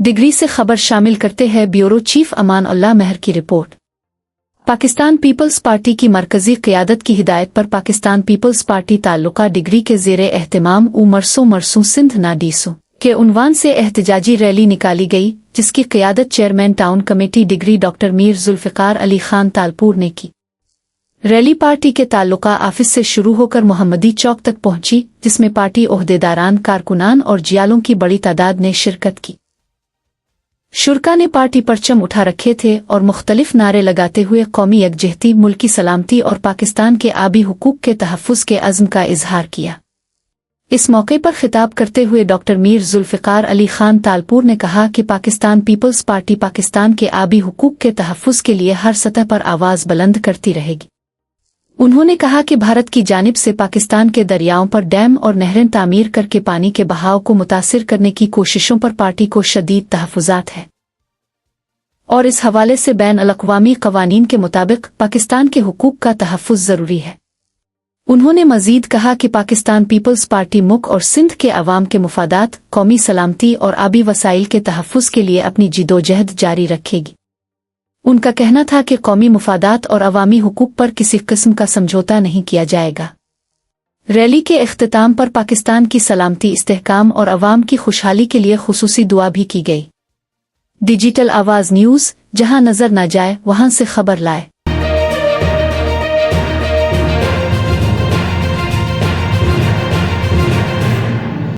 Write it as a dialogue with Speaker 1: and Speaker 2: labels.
Speaker 1: Degree से खबर शामिल करते हैं ब्यूरो चीफ अमान उल्लाह महर की रिपोर्ट। पाकिस्तान पीपल्स पार्टी की मरकजी क़यादत की हिदायत पर पाकिस्तान पीपल्स पार्टी ताल्लुका डिग्री के ज़ेरे एहतमाम मरसों मरसों सिंध ना डीसो के उन्वान से एहतजाजी रैली निकाली गई, जिसकी क़यादत chairman town committee Digri doctor Mir Zulfiqar Ali Khan Talpur ने की। रैली पार्टी के ताल्लुका ऑफिस से शुरू होकर मोहम्मदी चौक तक पहुंची, जिसमें पार्टी ओहदेदारान, कारकुनान और जियालों की बड़ी तादाद ने शिरकत की। शुरका ने पार्टी परचम उठा रखे थे और मुख्तलिफ नारे लगाते हुए कौमी यकजहती, मुल्की सलामती और पाकिस्तान के आबी हुकूक के तहफ़्फ़ुज़ के अज़्म का इजहार किया। इस मौके पर खिताब करते हुए डॉक्टर मीर जुल्फ़िकार अली खान तालपुर ने कहा कि पाकिस्तान पीपल्स पार्टी पाकिस्तान के आबी हुकूक के तहफ़्फ़ुज़ के लिए हर सतह पर आवाज़ बुलंद करती रहेगी। उन्होंने कहा कि भारत की जानिब से पाकिस्तान के दरियाओं पर डैम और नहरें तामीर करके पानी के बहाव को मुतासिर करने की कोशिशों पर पार्टी को शदीद तहफ़्फ़ुज़ात है और इस हवाले से बैन-अल-अक़वामी क़वानीन के मुताबिक पाकिस्तान के हुकूक का तहफ़्फ़ुज़ ज़रूरी है। उन्होंने मज़ीद कहा कि पाकिस्तान पीपल्स पार्टी मुल्क और सिंध के अवाम के मुफादात, कौमी सलामती और आबी वसाइल के तहफ़्फ़ुज़ के लिए अपनी जिदोजहद जारी रखेगी। उनका कहना था कि कौमी मुफादात और अवामी हुकूक पर किसी किस्म का समझौता नहीं किया जाएगा। रैली के इख्तिताम पर पाकिस्तान की सलामती, इस्तेहकाम और अवाम की खुशहाली के लिए खुसूसी दुआ भी की गई। डिजिटल आवाज़ न्यूज़, जहां नज़र न जाए वहां से खबर लाए।